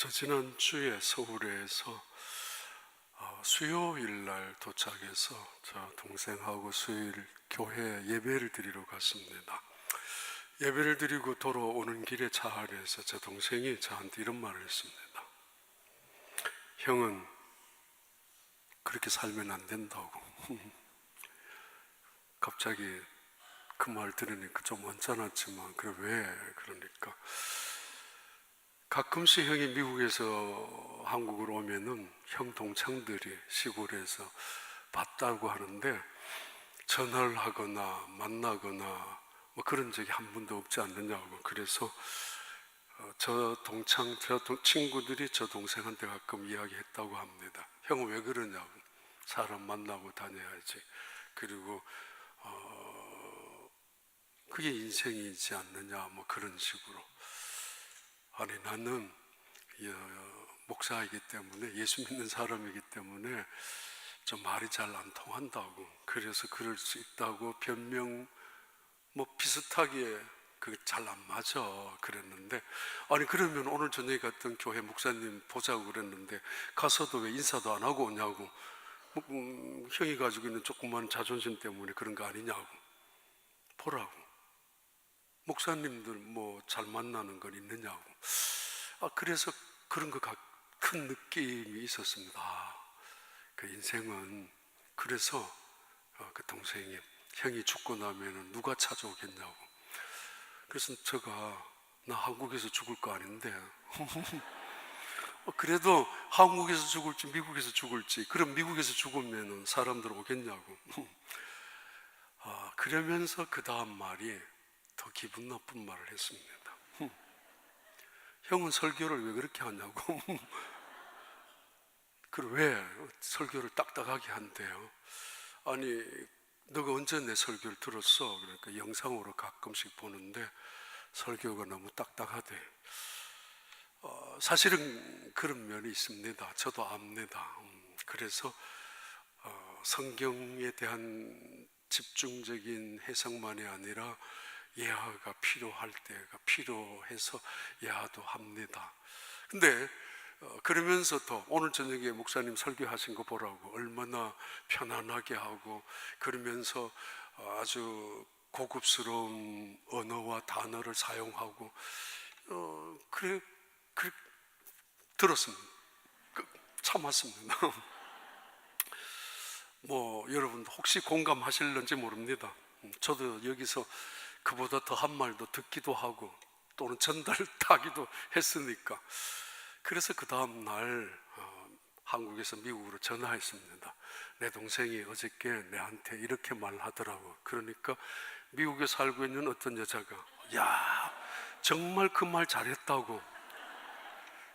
저 지난주에 서울에서 수요일 날 도착해서 저 동생하고 수요일 교회 예배를 드리러 갔습니다. 예배를 드리고 돌아오는 길에 차 안에서 제 동생이 저한테 이런 말을 했습니다. 형은 그렇게 살면 안 된다고. 갑자기 그 말 들으니까 좀 언짢았지만 그래 왜? 그러니까 가끔씩 형이 미국에서 한국으로 오면은 형 동창들이 시골에서 봤다고 하는데 전화를 하거나 만나거나 뭐 그런 적이 한 번도 없지 않느냐고. 그래서 저 친구들이 저 동생한테 가끔 이야기했다고 합니다. 형은 왜 그러냐고. 사람 만나고 다녀야지. 그리고 그게 인생이지 않느냐 뭐 그런 식으로. 아니 나는 목사이기 때문에 예수 믿는 사람이기 때문에 좀 말이 잘 안 통한다고. 그래서 그럴 수 있다고 변명 뭐 비슷하게 그게 잘 안 맞아 그랬는데, 아니 그러면 오늘 저녁에 갔던 교회 목사님 보자고 그랬는데 가서도 왜 인사도 안 하고 오냐고. 형이 가지고 있는 조그만 자존심 때문에 그런 거 아니냐고. 보라고. 목사님들 뭐 잘 만나는 건 있느냐고. 그래서 그런 거 큰 느낌이 있었습니다. 그 인생은. 그래서 그 동생이 형이 죽고 나면 누가 찾아오겠냐고. 그래서 제가 나 한국에서 죽을 거 아닌데 그래도 한국에서 죽을지 미국에서 죽을지, 그럼 미국에서 죽으면 사람들 오겠냐고. 그러면서 그 다음 말이 더 기분 나쁜 말을 했습니다. 형은 설교를 왜 그렇게 하냐고. 그럼 왜 설교를 딱딱하게 한대요? 아니 너가 언제 내 설교를 들었어? 그러니까 영상으로 가끔씩 보는데 설교가 너무 딱딱하대. 사실은 그런 면이 있습니다. 저도 압니다. 그래서 성경에 대한 집중적인 해석만이 아니라 예화가 필요할 때가 필요해서 예화도 합니다. 근데 그러면서도 오늘 저녁에 목사님 설교하신 거 보라고 얼마나 편안하게 하고, 그러면서 아주 고급스러운 언어와 단어를 사용하고 그래 들었습니다. 참았습니다. 뭐 여러분 혹시 공감하실는지 모릅니다. 저도 여기서 그보다 더한 말도 듣기도 하고 또는 전달하기도 했으니까. 그래서 그 다음 날 한국에서 미국으로 전화했습니다. 내 동생이 어저께 내한테 이렇게 말하더라고. 그러니까 미국에 살고 있는 어떤 여자가 야 정말 그 말 잘했다고.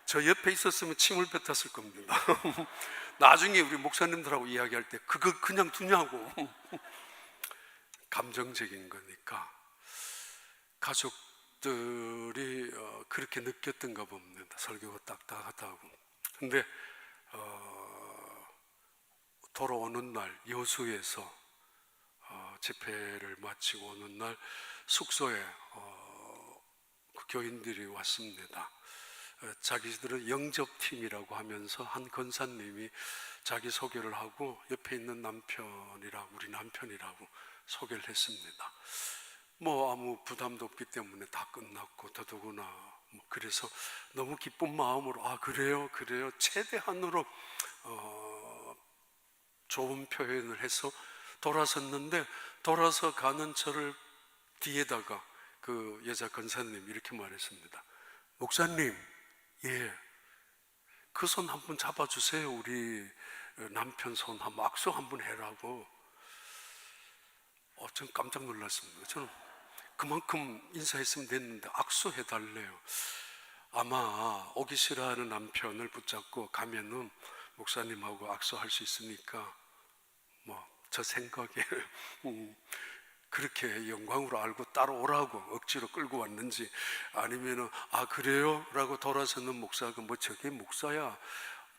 저 옆에 있었으면 침을 뱉었을 겁니다. 나중에 우리 목사님들하고 이야기할 때 그거 그냥 두냐고. 감정적인 거니까 가족들이 그렇게 느꼈던가 봅니다. 설교가 딱딱하다고. 근데 돌아오는 날 여수에서 집회를 마치고 오는 날 숙소에 그 교인들이 왔습니다. 자기들은 영접팀이라고 하면서 한 권사님이 자기 소개를 하고 옆에 있는 우리 남편이라고 소개를 했습니다. 뭐 아무 부담도 없기 때문에 다 끝났고 더더구나 뭐 그래서 너무 기쁜 마음으로 그래요 최대한으로 좋은 표현을 해서 돌아섰는데, 돌아서 가는 저를 뒤에다가 그 여자 권사님이 이렇게 말했습니다. 목사님, 그 손 한번 잡아주세요. 우리 남편 손 한번 악수 한번 해라고. 전 깜짝 놀랐습니다. 저는 그만큼 인사했으면 됐는데 악수해달래요. 아마 오기 싫어하는 남편을 붙잡고 가면은 목사님하고 악수할 수 있으니까 뭐 저 생각에 그렇게 영광으로 알고 따라오라고 억지로 끌고 왔는지, 아니면은 그래요? 라고 돌아서는 목사가 뭐 저게 목사야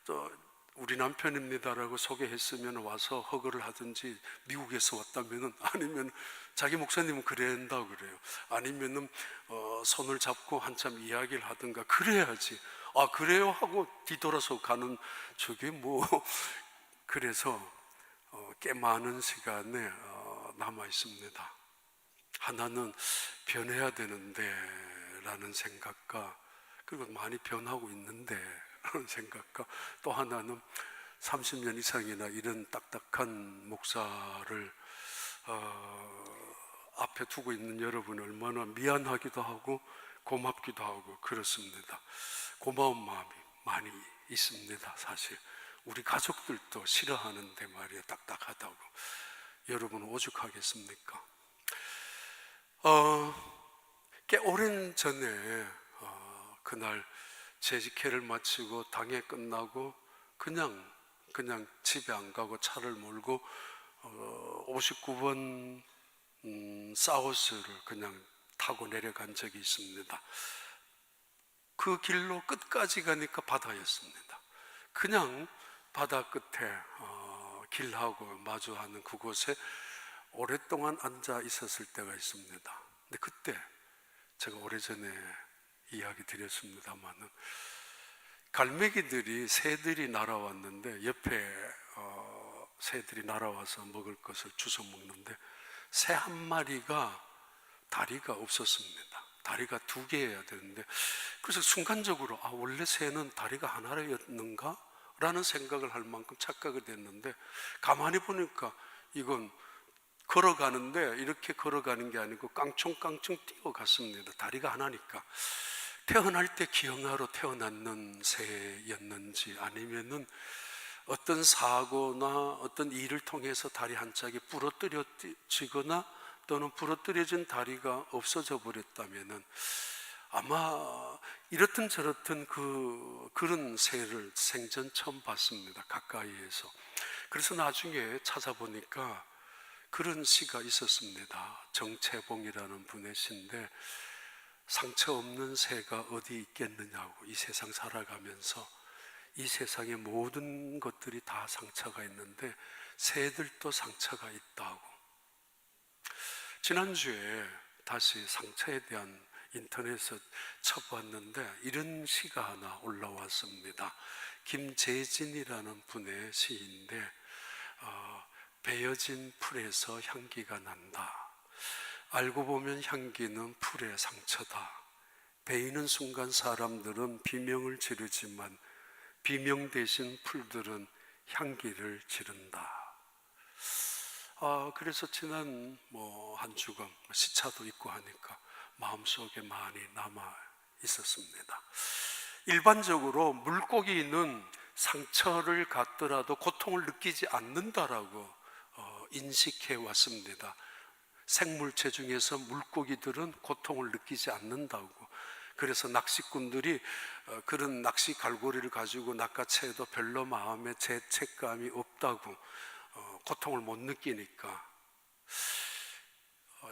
또 우리 남편입니다라고 소개했으면 와서 허그를 하든지, 미국에서 왔다면은, 아니면 자기 목사님은 그래야 한다고 그래요. 아니면은 손을 잡고 한참 이야기를 하든가 그래야지. 아 그래요? 하고 뒤돌아서 가는 저게 뭐 그래서 꽤 많은 시간에 남아 있습니다. 하나는 변해야 되는데 라는 생각과, 그리고 많이 변하고 있는데 라는 생각과, 또 하나는 30년 이상이나 이런 딱딱한 목사를 앞에 두고 있는 여러분이 얼마나 미안하기도 하고 고맙기도 하고 그렇습니다. 고마운 마음이 많이 있습니다. 사실 우리 가족들도 싫어하는데 말이에요, 딱딱하다고. 여러분 오죽하겠습니까? 꽤 오랜 전에 그날 재직회를 마치고 당회 끝나고 그냥 집에 안 가고 차를 몰고 59번 사우스를 그냥 타고 내려간 적이 있습니다. 그 길로 끝까지 가니까 바다였습니다. 그냥 바다 끝에 길하고 마주하는 그곳에 오랫동안 앉아 있었을 때가 있습니다. 근데 그때 제가 오래전에 이야기 드렸습니다만은 갈매기들이, 새들이 날아왔는데 옆에 새들이 날아와서 먹을 것을 주워 먹는데 새 한 마리가 다리가 없었습니다. 다리가 2개여야 되는데, 그래서 순간적으로 원래 새는 다리가 하나였는가? 라는 생각을 할 만큼 착각이 됐는데, 가만히 보니까 이건 걸어가는데 이렇게 걸어가는 게 아니고 깡총깡총 뛰어갔습니다. 다리가 하나니까. 태어날 때 기형아로 태어났는 새였는지 아니면은 어떤 사고나 어떤 일을 통해서 다리 한 짝이 부러뜨려지거나 또는 부러뜨려진 다리가 없어져 버렸다면은 아마 이렇든 저렇든 그런 새를 생전 처음 봤습니다. 가까이에서. 그래서 나중에 찾아보니까 그런 시가 있었습니다. 정채봉이라는 분의 시인데, 상처 없는 새가 어디 있겠느냐고. 이 세상 살아가면서 이 세상의 모든 것들이 다 상처가 있는데 새들도 상처가 있다고. 지난주에 다시 상처에 대한 인터넷에서 쳐봤는데 이런 시가 하나 올라왔습니다. 김재진이라는 분의 시인데 베어진 풀에서 향기가 난다. 알고 보면 향기는 풀의 상처다. 베이는 순간 사람들은 비명을 지르지만 비명 대신 풀들은 향기를 지른다. 그래서 지난 한 주간 시차도 있고 하니까 마음속에 많이 남아 있었습니다. 일반적으로 물고기는 상처를 갖더라도 고통을 느끼지 않는다라고 인식해 왔습니다. 생물체 중에서 물고기들은 고통을 느끼지 않는다고. 그래서 낚시꾼들이 그런 낚시 갈고리를 가지고 낚아채도 별로 마음에 죄책감이 없다고. 고통을 못 느끼니까.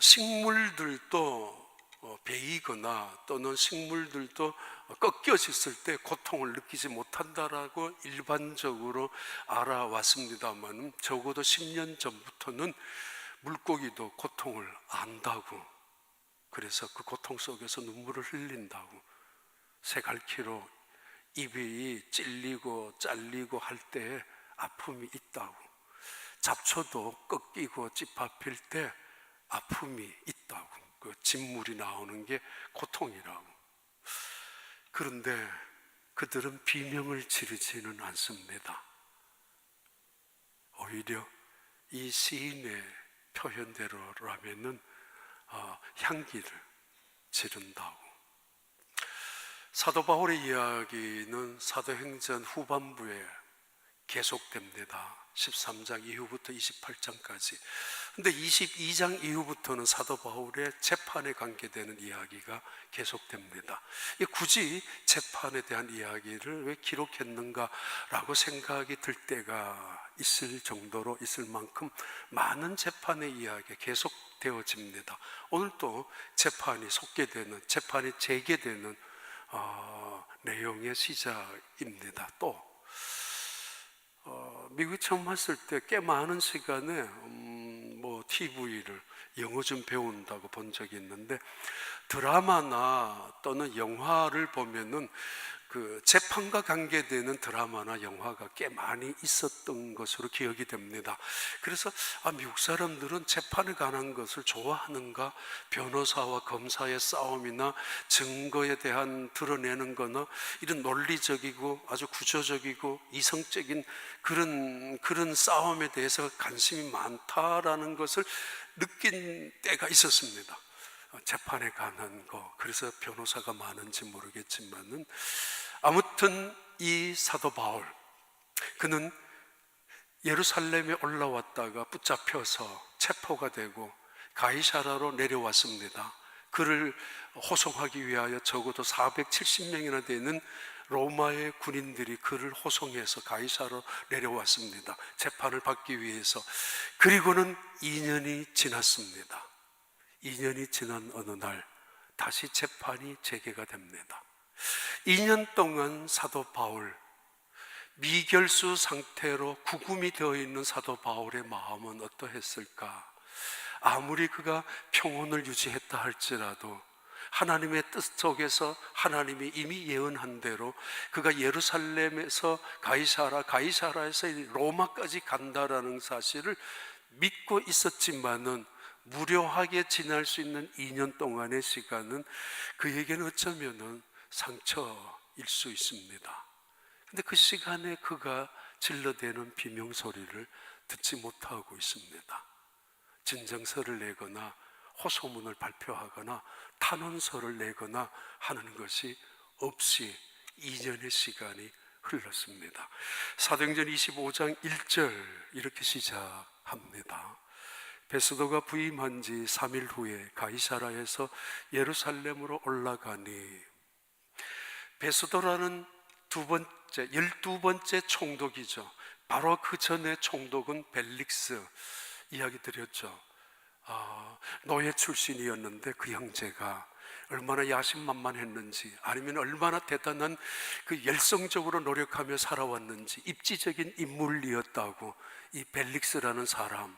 식물들도 베이거나 또는 식물들도 꺾여졌을 때 고통을 느끼지 못한다라고 일반적으로 알아왔습니다만, 적어도 10년 전부터는 물고기도 고통을 안다고. 그래서 그 고통 속에서 눈물을 흘린다고. 새갈퀴로 입이 찔리고 잘리고 할 때 아픔이 있다고. 잡초도 꺾이고 찝밟힐 때 아픔이 있다고. 그 진물이 나오는 게 고통이라고. 그런데 그들은 비명을 지르지는 않습니다. 오히려 이 시인의 표현대로라면은 향기를 지른다고. 사도 바울의 이야기는 사도행전 후반부에 계속됩니다. 13장 이후부터 28장까지. 근데 22장 이후부터는 사도 바울의 재판에 관계되는 이야기가 계속됩니다. 굳이 재판에 대한 이야기를 왜 기록했는가라고 생각이 들 때가 있을 정도로, 있을 만큼 많은 재판의 이야기가 계속되어집니다. 오늘 또 재판이 재판이 재개되는 내용의 시작입니다. 또 미국에 처음 왔을 때 꽤 많은 시간에 TV를 영어 좀 배운다고 본 적이 있는데, 드라마나 또는 영화를 보면은 그 재판과 관계되는 드라마나 영화가 꽤 많이 있었던 것으로 기억이 됩니다. 그래서 미국 사람들은 재판에 관한 것을 좋아하는가, 변호사와 검사의 싸움이나 증거에 대한 드러내는 거나 이런 논리적이고 아주 구조적이고 이성적인 그런 싸움에 대해서 관심이 많다라는 것을 느낀 때가 있었습니다. 재판에 관한 거, 그래서 변호사가 많은지 모르겠지만은 아무튼 이 사도 바울, 그는 예루살렘에 올라왔다가 붙잡혀서 체포가 되고 가이사라로 내려왔습니다. 그를 호송하기 위하여 적어도 470명이나 되는 로마의 군인들이 그를 호송해서 가이사라로 내려왔습니다. 재판을 받기 위해서. 그리고는 2년이 지났습니다. 2년이 지난 어느 날 다시 재판이 재개가 됩니다. 2년 동안 사도 바울, 미결수 상태로 구금이 되어 있는 사도 바울의 마음은 어떠했을까? 아무리 그가 평온을 유지했다 할지라도 하나님의 뜻 속에서 하나님이 이미 예언한 대로 그가 예루살렘에서 가이사라에서 로마까지 간다라는 사실을 믿고 있었지만은 무료하게 지날 수 있는 2년 동안의 시간은 그에게는 어쩌면은 상처일 수 있습니다. 근데 그 시간에 그가 질러대는 비명소리를 듣지 못하고 있습니다. 진정서를 내거나 호소문을 발표하거나 탄원서를 내거나 하는 것이 없이 2년의 시간이 흘렀습니다. 사도행전 25장 1절 이렇게 시작합니다. 베스도가 부임한 지 3일 후에 가이사라에서 예루살렘으로 올라가니, 베스도라는 12번째 총독이죠. 바로 그 전에 총독은 벨릭스, 이야기 드렸죠. 노예 출신이었는데 그 형제가 얼마나 야심만만했는지, 아니면 얼마나 대단한 그 열성적으로 노력하며 살아왔는지 입지적인 인물이었다고, 이 벨릭스라는 사람.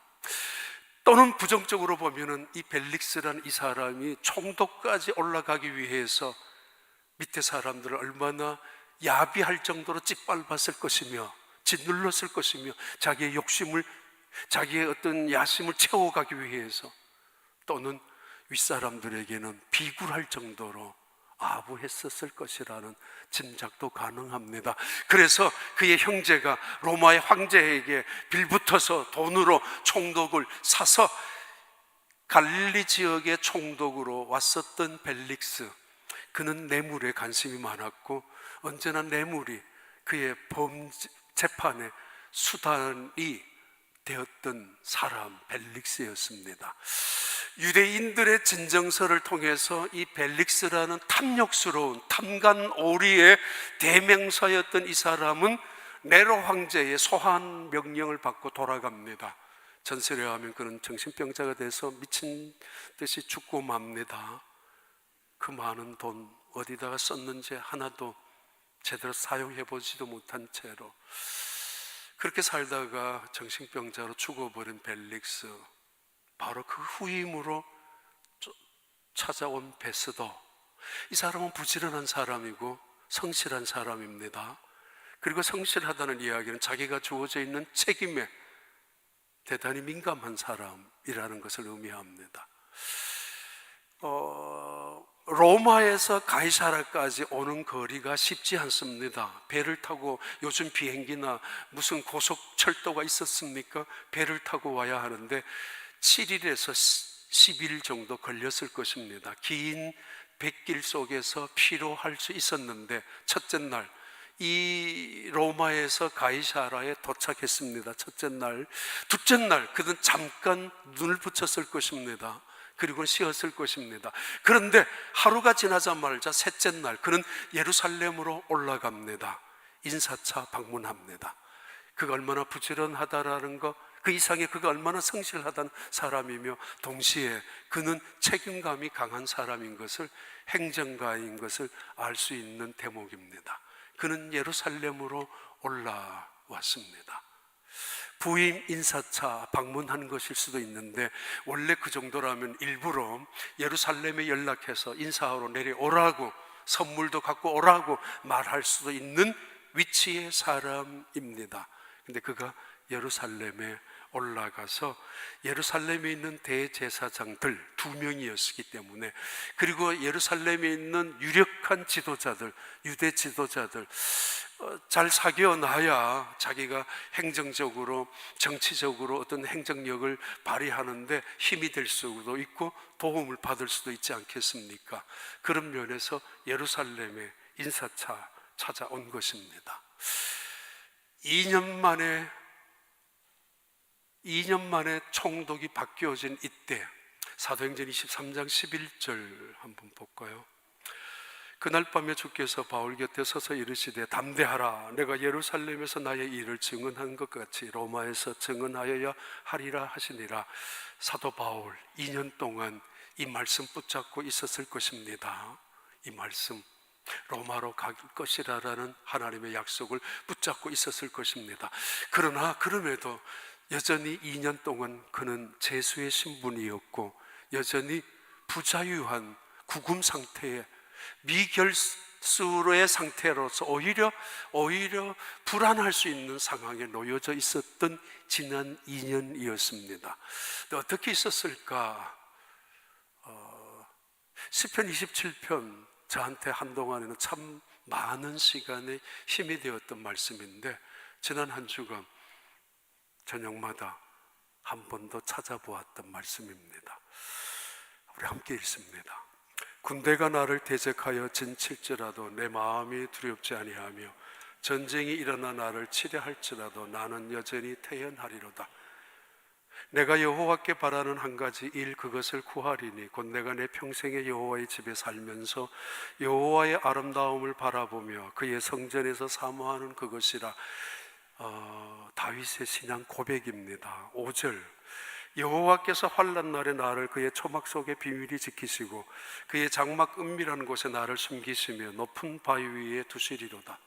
또는 부정적으로 보면은 이 벨릭스라는 이 사람이 총독까지 올라가기 위해서 밑에 사람들을 얼마나 야비할 정도로 짓밟았을 것이며 짓눌렀을 것이며 자기의 욕심을, 자기의 어떤 야심을 채워가기 위해서, 또는 윗사람들에게는 비굴할 정도로 아부했었을 것이라는 짐작도 가능합니다. 그래서 그의 형제가 로마의 황제에게 빌붙어서 돈으로 총독을 사서 갈릴리 지역의 총독으로 왔었던 벨릭스, 그는 뇌물에 관심이 많았고 언제나 뇌물이 그의 재판의 수단이 되었던 사람 벨릭스였습니다. 유대인들의 진정서를 통해서 이 벨릭스라는 탐욕스러운 탐관오리의 대명사였던 이 사람은 네로 황제의 소환 명령을 받고 돌아갑니다. 전설에 의하면 그는 정신병자가 돼서 미친 듯이 죽고 맙니다. 그 많은 돈 어디다가 썼는지 하나도 제대로 사용해보지도 못한 채로 그렇게 살다가 정신병자로 죽어버린 벨릭스, 바로 그 후임으로 찾아온 베스도, 이 사람은 부지런한 사람이고 성실한 사람입니다. 그리고 성실하다는 이야기는 자기가 주어져 있는 책임에 대단히 민감한 사람이라는 것을 의미합니다. 로마에서 가이사라까지 오는 거리가 쉽지 않습니다. 배를 타고, 요즘 비행기나 무슨 고속철도가 있었습니까? 배를 타고 와야 하는데 7일에서 10일 정도 걸렸을 것입니다. 긴 백길 속에서 피로할 수 있었는데 첫째 날 이 로마에서 가이사라에 도착했습니다. 첫째 날. 둘째 날 그는 잠깐 눈을 붙였을 것입니다. 그리고 쉬었을 것입니다. 그런데 하루가 지나자마자 셋째 날 그는 예루살렘으로 올라갑니다. 인사차 방문합니다. 그가 얼마나 부지런하다라는 것, 그 이상의 그가 얼마나 성실하다는 사람이며 동시에 그는 책임감이 강한 사람인 것을, 행정가인 것을 알 수 있는 대목입니다. 그는 예루살렘으로 올라왔습니다. 부임 인사차 방문한 것일 수도 있는데 원래 그 정도라면 일부러 예루살렘에 연락해서 인사하러 내려오라고 선물도 갖고 오라고 말할 수도 있는 위치의 사람입니다. 근데 그가 예루살렘에 올라가서 예루살렘에 있는 대제사장들 2명이었기 때문에, 그리고 예루살렘에 있는 유력한 지도자들, 유대 지도자들 잘 사귀어놔야 자기가 행정적으로, 정치적으로 어떤 행정력을 발휘하는데 힘이 될 수도 있고 도움을 받을 수도 있지 않겠습니까? 그런 면에서 예루살렘에 인사차 찾아온 것입니다. 2년 만에 총독이 바뀌어진 이때, 사도행전 23장 11절 한번 볼까요? 그날 밤에 주께서 바울 곁에 서서 이르시되 담대하라, 내가 예루살렘에서 나의 일을 증언한 것 같이 로마에서 증언하여야 하리라 하시니라. 사도 바울 2년 동안 이 말씀 붙잡고 있었을 것입니다. 이 말씀, 로마로 갈 것이라는 하나님의 약속을 붙잡고 있었을 것입니다. 그러나 그럼에도 여전히 2년 동안 그는 죄수의 신분이었고 여전히 부자유한 구금 상태에, 미결수로의 상태로서 오히려 불안할 수 있는 상황에 놓여져 있었던 지난 2년이었습니다. 어떻게 있었을까? 시편 27편, 저한테 한동안에는 참 많은 시간에 힘이 되었던 말씀인데, 지난 한 주간 저녁마다 한 번 더 찾아보았던 말씀입니다. 우리 함께 읽습니다. 군대가 나를 대적하여 진칠지라도 내 마음이 두렵지 아니하며 전쟁이 일어나 나를 치려할지라도 나는 여전히 태연하리로다. 내가 여호와께 바라는 한 가지 일, 그것을 구하리니 곧 내가 내 평생에 여호와의 집에 살면서 여호와의 아름다움을 바라보며 그의 성전에서 사모하는 그것이라. 다윗의 신앙 고백입니다. 5절, 여호와께서 환난 날에 나를 그의 초막 속에 비밀히 지키시고 그의 장막 은밀한 곳에 나를 숨기시며 높은 바위 위에 두시리로다.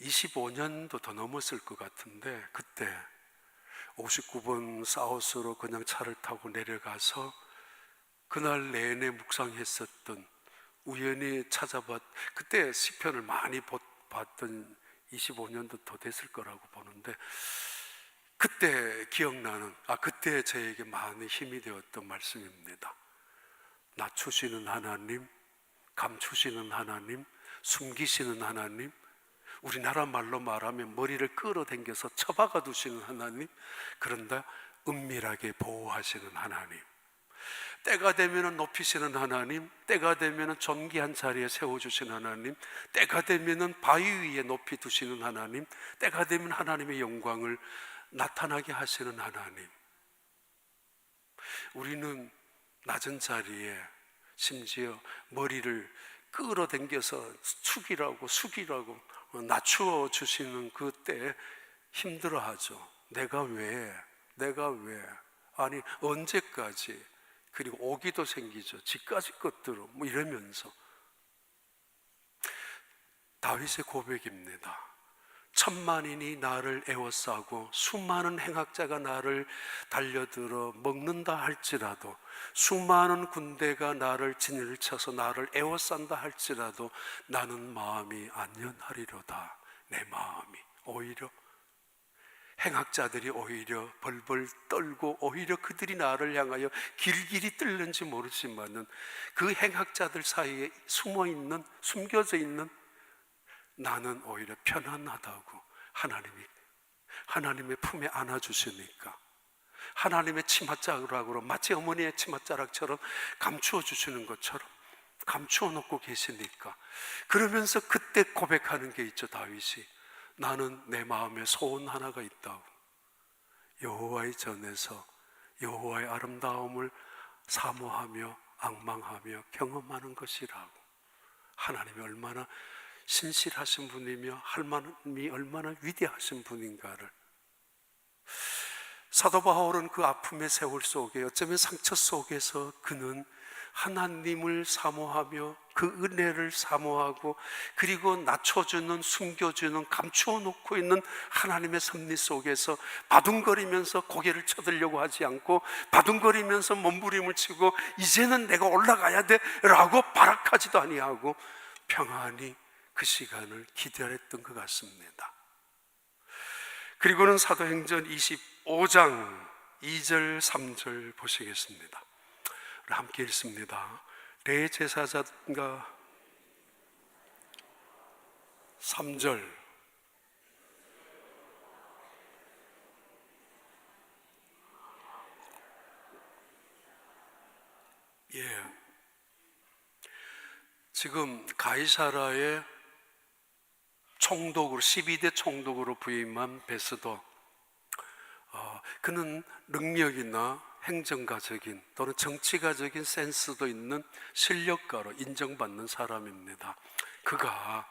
25년도 더 넘었을 것 같은데, 그때 59번 사우스로 그냥 차를 타고 내려가서 그날 내내 묵상했었던, 우연히 그때 시편을 많이 봤던 25년도 더 됐을 거라고 보는데, 그때 기억나는, 그때 저에게 많은 힘이 되었던 말씀입니다. 낮추시는 하나님, 감추시는 하나님, 숨기시는 하나님, 우리나라 말로 말하면 머리를 끌어당겨서 처박아 두시는 하나님, 그런데 은밀하게 보호하시는 하나님, 때가 되면 높이시는 하나님, 때가 되면 존귀한 자리에 세워주시는 하나님, 때가 되면 바위 위에 높이 두시는 하나님, 때가 되면 하나님의 영광을 나타나게 하시는 하나님. 우리는 낮은 자리에 심지어 머리를 끌어당겨서 숙이라고 낮추어 주시는 그때 힘들어하죠. 내가 왜? 아니 언제까지? 그리고 오기도 생기죠. 지까지 것들로 이러면서. 다윗의 고백입니다. 천만인이 나를 에워싸고 수많은 행악자가 나를 달려들어 먹는다 할지라도, 수많은 군대가 나를 진을 쳐서 나를 에워싼다 할지라도 나는 마음이 안연하리로다. 내 마음이, 오히려 행악자들이 오히려 벌벌 떨고 오히려 그들이 나를 향하여 길길이 뜰는지 모르지만은 그 행악자들 사이에 숨겨져 있는 나는 오히려 편안하다고 하나님의 품에 안아주시니까, 하나님의 치맛자락으로, 마치 어머니의 치맛자락처럼 감추어 주시는 것처럼 감추어 놓고 계시니까, 그러면서 그때 고백하는 게 있죠. 다윗이, 나는 내 마음에 소원 하나가 있다고. 여호와의 전에서 여호와의 아름다움을 사모하며 앙망하며 경험하는 것이라고. 하나님이 얼마나 신실하신 분이며 하나님이 얼마나 위대하신 분인가를. 사도 바울은 그 아픔의 세월 속에, 어쩌면 상처 속에서 그는 하나님을 사모하며 그 은혜를 사모하고, 그리고 낮춰주는, 숨겨주는, 감추어 놓고 있는 하나님의 섭리 속에서 바둥거리면서 고개를 쳐들려고 하지 않고, 바둥거리면서 몸부림을 치고 이제는 내가 올라가야 돼 라고 발악하지도 아니하고 평안히 그 시간을 기다렸던 것 같습니다. 그리고는 사도행전 25장 2절 3절 보시겠습니다. 함께 읽습니다. 대제사장과 3절. 지금 가이사라의 총독으로, 12대 총독으로 부임한 베스도, 그는 능력이나 행정가적인 또는 정치가적인 센스도 있는 실력가로 인정받는 사람입니다. 그가,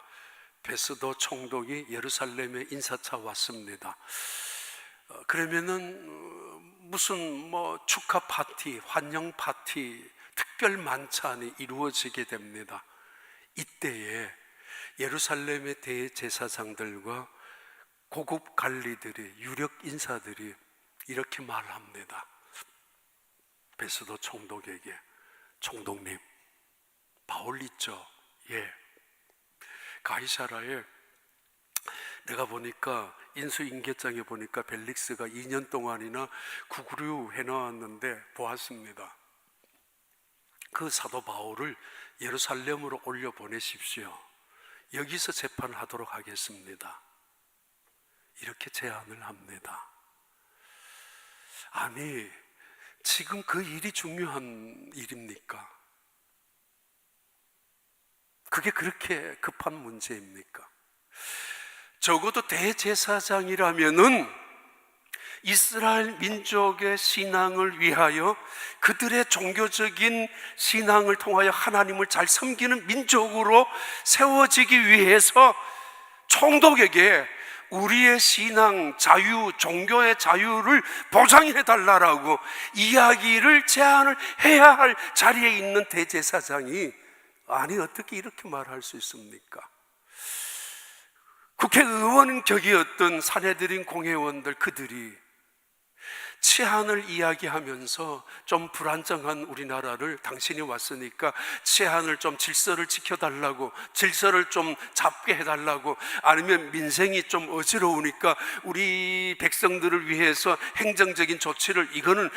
베스도 총독이 예루살렘에 인사차 왔습니다. 그러면은 무슨 축하 파티, 환영 파티, 특별 만찬이 이루어지게 됩니다. 이때에 예루살렘의 대제사장들과 고급 관리들이, 유력 인사들이 이렇게 말합니다. 베스도 총독에게, 총독님, 바울 있죠? 예. 가이사라에 내가 보니까 인수인계장에 보니까 벨릭스가 2년 동안이나 구구류 해놓았는데 보았습니다. 그 사도 바울을 예루살렘으로 올려 보내십시오. 여기서 재판하도록 하겠습니다. 이렇게 제안을 합니다. 아니, 지금 그 일이 중요한 일입니까? 그게 그렇게 급한 문제입니까? 적어도 대제사장이라면은 이스라엘 민족의 신앙을 위하여, 그들의 종교적인 신앙을 통하여 하나님을 잘 섬기는 민족으로 세워지기 위해서 총독에게 우리의 신앙 자유, 종교의 자유를 보장해 달라라고 이야기를, 제안을 해야 할 자리에 있는 대제사장이, 아니 어떻게 이렇게 말할 수 있습니까? 국회의원 격이었던 산헤드린 공회원들, 그들이 치안을 이야기하면서 좀 불안정한 우리나라를 당신이 왔으니까 치안을 좀, 질서를 지켜달라고, 질서를 좀 잡게 해달라고, 아니면 민생이 좀 어지러우니까 우리 백성들을 위해서 행정적인 조치를 이거는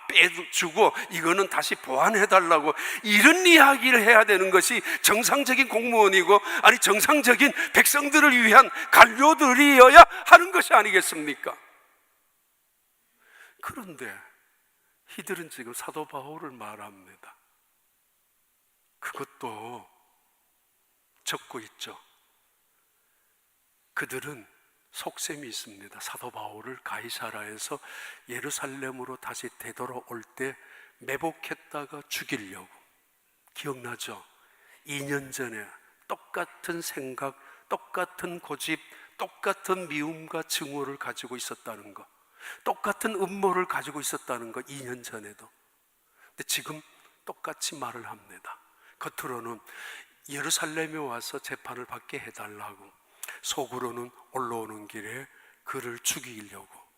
빼주고 이거는 다시 보완해달라고, 이런 이야기를 해야 되는 것이 정상적인 공무원이고, 아니 정상적인 백성들을 위한 관료들이어야 하는 것이 아니겠습니까? 그런데 이들은 지금 사도 바울을 말합니다. 그것도 적고 있죠. 그들은 속셈이 있습니다. 사도 바울을 가이사라에서 예루살렘으로 다시 되돌아올 때 매복했다가 죽이려고. 기억나죠? 2년 전에 똑같은 생각, 똑같은 고집, 똑같은 미움과 증오를 가지고 있었다는 것, 똑같은 음모를 가지고 있었다는 것, 2년 전에도. 근데 지금 똑같이 말을 합니다. 겉으로는 예루살렘에 와서 재판을 받게 해달라고, 속으로는 올라오는 길에 그를 죽이려고.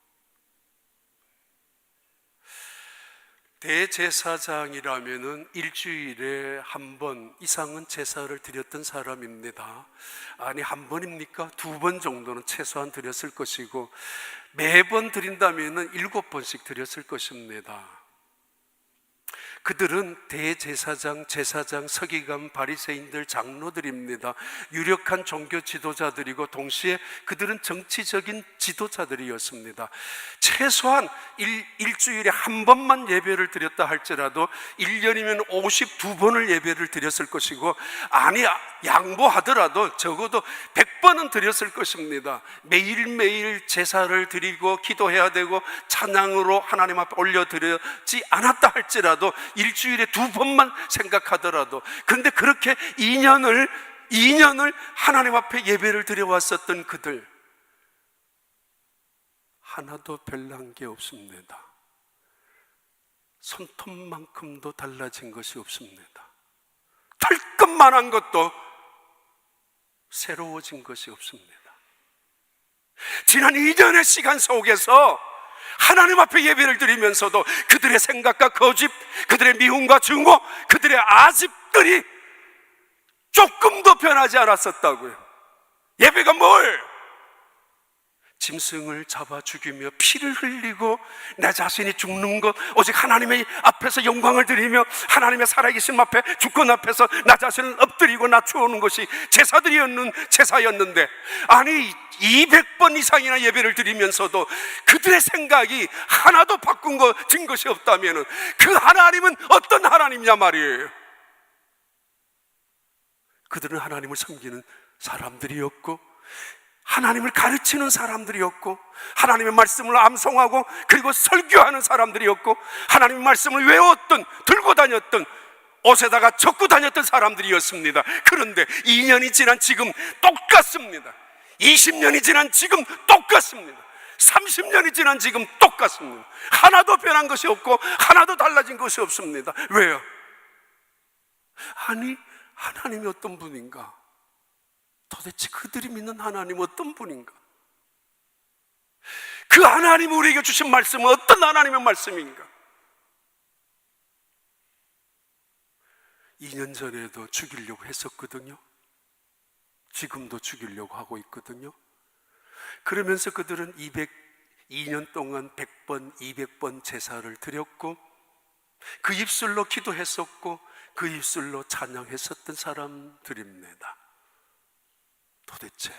대제사장이라면은 일주일에 한 번 이상은 제사를 드렸던 사람입니다. 아니, 한 번입니까? 2번 정도는 최소한 드렸을 것이고, 매번 드린다면은 7번씩 드렸을 것입니다. 그들은 대제사장, 제사장, 서기관, 바리새인들, 장로들입니다. 유력한 종교 지도자들이고 동시에 그들은 정치적인 지도자들이었습니다. 최소한 일주일에 한 번만 예배를 드렸다 할지라도 1년이면 52번을 예배를 드렸을 것이고, 아니 양보하더라도 적어도 100번은 드렸을 것입니다. 매일매일 제사를 드리고 기도해야 되고 찬양으로 하나님 앞에 올려드리지 않았다 할지라도 일주일에 2번만 생각하더라도, 그런데 그렇게 2년을 하나님 앞에 예배를 드려왔었던 그들, 하나도 별난 게 없습니다. 손톱만큼도 달라진 것이 없습니다. 털끝만한 것도 새로워진 것이 없습니다. 지난 2년의 시간 속에서 하나님 앞에 예배를 드리면서도 그들의 생각과 거짓, 그들의 미움과 증오, 그들의 아집들이 조금도 변하지 않았었다고요. 예배가 뭘? 짐승을 잡아 죽이며 피를 흘리고 내 자신이 죽는 것, 오직 하나님의 앞에서 영광을 드리며 하나님의 살아계신 앞에 주권 앞에서 나 자신을 엎드리고 낮추어오는 것이 제사였는데, 아니 200번 이상이나 예배를 드리면서도 그들의 생각이 하나도 바꾼 것이 없다면 그 하나님은 어떤 하나님이냐 말이에요. 그들은 하나님을 섬기는 사람들이었고 하나님을 가르치는 사람들이었고 하나님의 말씀을 암송하고 그리고 설교하는 사람들이었고 하나님의 말씀을 외웠던, 들고 다녔던, 옷에다가 적고 다녔던 사람들이었습니다. 그런데 2년이 지난 지금 똑같습니다. 20년이 지난 지금 똑같습니다. 30년이 지난 지금 똑같습니다. 하나도 변한 것이 없고 하나도 달라진 것이 없습니다. 왜요? 아니, 하나님이 어떤 분인가? 도대체 그들이 믿는 하나님은 어떤 분인가? 그 하나님이 우리에게 주신 말씀은 어떤 하나님의 말씀인가? 2년 전에도 죽이려고 했었거든요. 지금도 죽이려고 하고 있거든요. 그러면서 그들은 202년 동안 100번, 200번 제사를 드렸고 그 입술로 기도했었고 그 입술로 찬양했었던 사람들입니다. 도대체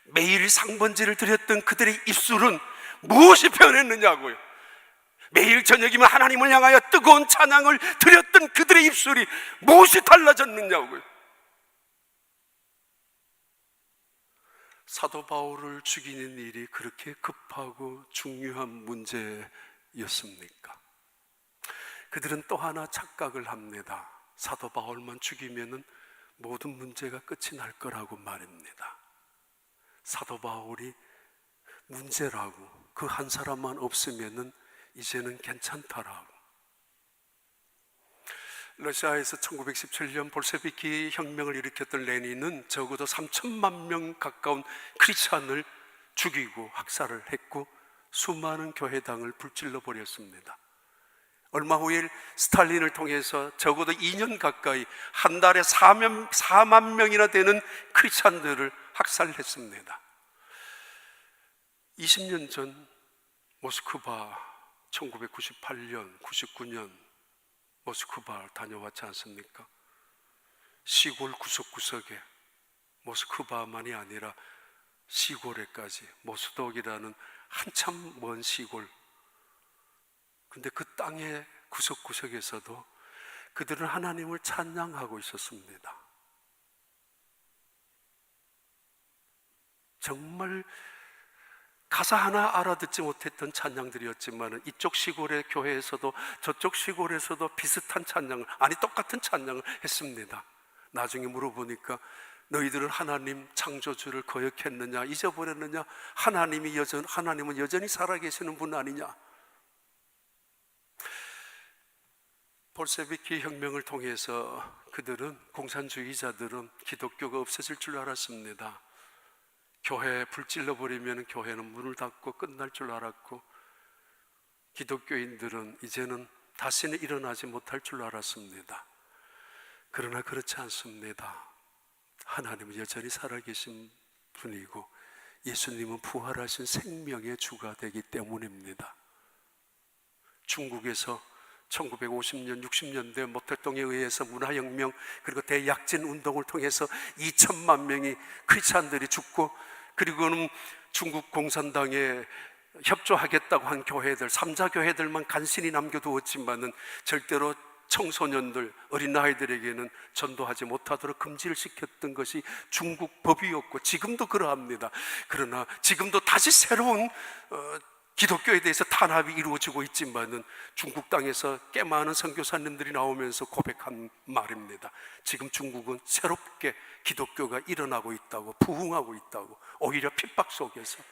매일 상번제를 드렸던 그들의 입술은 무엇이 변했느냐고요. 매일 저녁이면 하나님을 향하여 뜨거운 찬양을 드렸던 그들의 입술이 무엇이 달라졌느냐고요. 사도 바울을 죽이는 일이 그렇게 급하고 중요한 문제였습니까? 그들은 또 하나 착각을 합니다. 사도 바울만 죽이면은 모든 문제가 끝이 날 거라고 말입니다. 사도 바울이 문제라고, 그 한 사람만 없으면은 이제는 괜찮다라고. 러시아에서 1917년 볼셰비키 혁명을 일으켰던 레닌은 적어도 3천만 명 가까운 크리스찬을 죽이고 학살을 했고 수많은 교회당을 불질러 버렸습니다. 얼마 후에 스탈린을 통해서 적어도 2년 가까이 한 달에 4만 명이나 되는 크리스찬들을 학살했습니다. 20년 전 모스크바 1998년, 99년 모스크바 다녀왔지 않습니까? 시골 구석구석에 모스크바만이 아니라 시골에까지 모스독이라는 한참 먼 시골, 근데 그 땅의 구석구석에서도 그들은 하나님을 찬양하고 있었습니다. 정말 가사 하나 알아듣지 못했던 찬양들이었지만 이쪽 시골의 교회에서도 저쪽 시골에서도 비슷한 찬양을, 아니 똑같은 찬양을 했습니다. 나중에 물어보니까 너희들은 하나님 창조주를 거역했느냐, 잊어버렸느냐, 하나님은 여전히 살아계시는 분 아니냐. 볼셰비키 혁명을 통해서 그들은, 공산주의자들은 기독교가 없어질 줄 알았습니다. 교회 불질러 버리면 교회는 문을 닫고 끝날 줄 알았고 기독교인들은 이제는 다시는 일어나지 못할 줄 알았습니다. 그러나 그렇지 않습니다. 하나님은 여전히 살아계신 분이고 예수님은 부활하신 생명의 주가 되기 때문입니다. 중국에서 1950년, 60년대 모택동에 의해서 문화혁명 그리고 대약진 운동을 통해서 2천만 명이 크리스찬들이 죽고, 그리고는 중국 공산당에 협조하겠다고 한 교회들, 3자 교회들만 간신히 남겨두었지만은 절대로 청소년들, 어린아이들에게는 전도하지 못하도록 금지를 시켰던 것이 중국 법이었고 지금도 그러합니다. 그러나 지금도 다시 새로운 기독교에 대해서 탄압이 이루어지고 있지만은 중국 땅에서 꽤 많은 선교사님들이 나오면서 고백한 말입니다. 지금 중국은 새롭게 기독교가 일어나고 있다고, 부흥하고 있다고, 오히려 핍박 속에서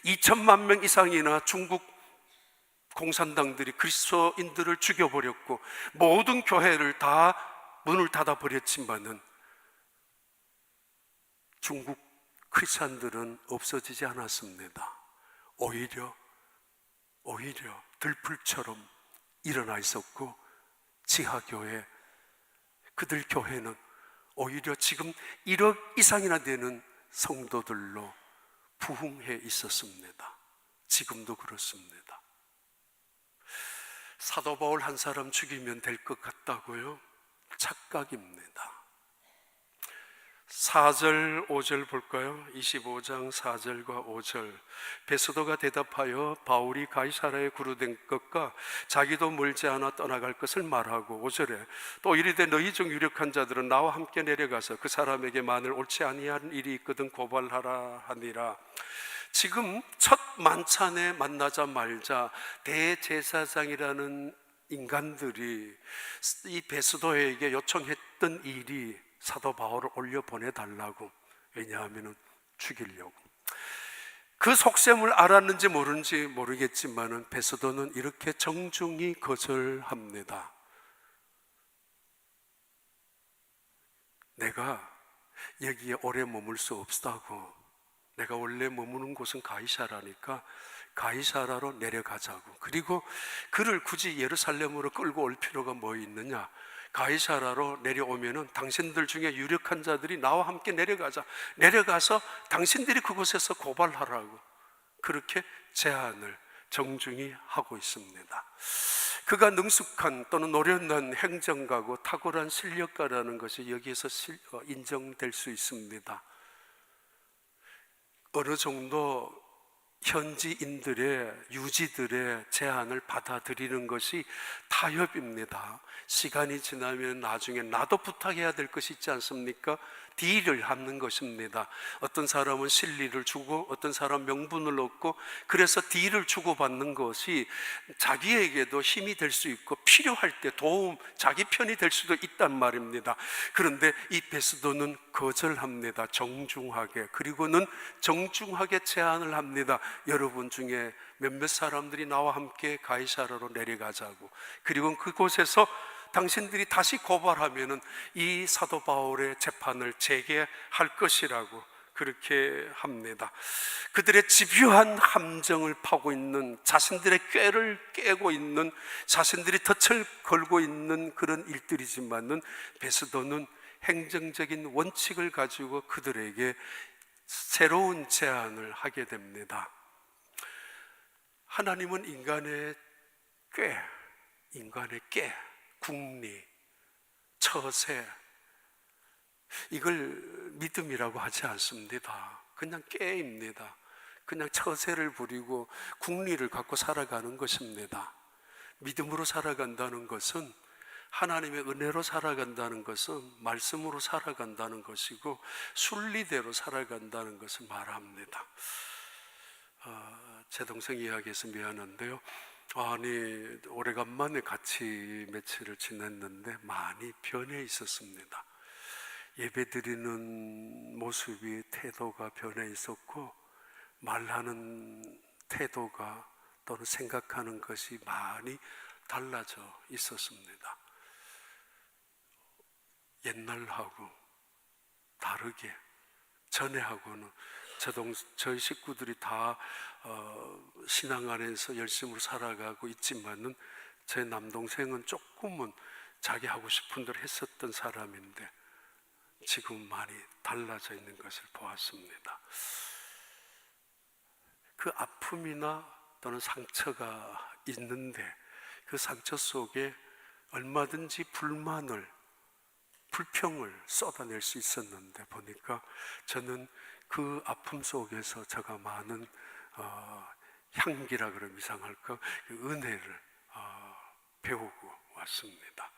2천만 명 이상이나 중국 공산당들이 그리스도인들을 죽여버렸고 모든 교회를 다 문을 닫아버렸지만은 중국 크리스찬들은 없어지지 않았습니다. 오히려 들풀처럼 일어나 있었고, 지하교회, 그들 교회는 오히려 지금 1억 이상이나 되는 성도들로 부흥해 있었습니다. 지금도 그렇습니다. 사도 바울 한 사람 죽이면 될 것 같다고요? 착각입니다. 4절 5절 볼까요? 25장 4절과 5절. 베스도가 대답하여 바울이 가이사라에 구르된 것과 자기도 멀지 않아 떠나갈 것을 말하고, 5절에 또 이르되 너희 중 유력한 자들은 나와 함께 내려가서 그 사람에게 만일 옳지 아니한 일이 있거든 고발하라 하니라. 지금 첫 만찬에 만나자마자 대제사장이라는 인간들이 이 베스도에게 요청했던 일이 사도 바울을 올려보내달라고. 왜냐하면 죽이려고. 그 속셈을 알았는지 모르는지 모르겠지만 베스도는 이렇게 정중히 거절합니다. 내가 여기에 오래 머물 수 없다고. 내가 원래 머무는 곳은 가이사라니까 가이사라로 내려가자고. 그리고 그를 굳이 예루살렘으로 끌고 올 필요가 뭐 있느냐. 가이사라로 내려오면은 당신들 중에 유력한 자들이 나와 함께 내려가서 당신들이 그곳에서 고발하라고. 그렇게 제안을 정중히 하고 있습니다. 그가 능숙한 또는 노련한 행정가고 탁월한 실력가라는 것이 여기에서 인정될 수 있습니다. 어느 정도 현지인들의, 유지들의 제안을 받아들이는 것이 타협입니다. 시간이 지나면 나중에 나도 부탁해야 될 것이 있지 않습니까? 딜을 하는 것입니다. 어떤 사람은 실리를 주고 어떤 사람은 명분을 얻고, 그래서 딜을 주고받는 것이 자기에게도 힘이 될 수 있고 필요할 때 도움, 자기 편이 될 수도 있단 말입니다. 그런데 이 베스도는 거절합니다. 정중하게. 그리고는 정중하게 제안을 합니다. 여러분 중에 몇몇 사람들이 나와 함께 가이사라로 내려가자고. 그리고 그곳에서 당신들이 다시 고발하면은 이 사도 바울의 재판을 재개할 것이라고 그렇게 합니다. 그들의 집요한 함정을 파고 있는, 자신들의 꾀를 깨고 있는, 자신들이 덫을 걸고 있는 그런 일들이지만은 베스도는 행정적인 원칙을 가지고 그들에게 새로운 제안을 하게 됩니다. 하나님은 인간의 꾀, 궁리, 처세, 이걸 믿음이라고 하지 않습니다. 그냥 꾀입니다. 그냥 처세를 부리고 궁리를 갖고 살아가는 것입니다. 믿음으로 살아간다는 것은, 하나님의 은혜로 살아간다는 것은 말씀으로 살아간다는 것이고 순리대로 살아간다는 것을 말합니다. 제 동생 이야기해서 미안한데요, 아니 오래간만에 같이 며칠을 지냈는데 많이 변해 있었습니다. 예배드리는 모습이, 태도가 변해 있었고, 말하는 태도가 또는 생각하는 것이 많이 달라져 있었습니다. 옛날하고 다르게, 전에하고는 저희 식구들이 다 신앙 안에서 열심히 살아가고 있지만은 제 남동생은 조금은 자기 하고 싶은 대로 했었던 사람인데 지금 많이 달라져 있는 것을 보았습니다. 그 아픔이나 또는 상처가 있는데 그 상처 속에 얼마든지 불평을 쏟아낼 수 있었는데, 보니까 저는 그 아픔 속에서 제가 많은 향기라 그러면 이상할까, 그 은혜를 배우고 왔습니다.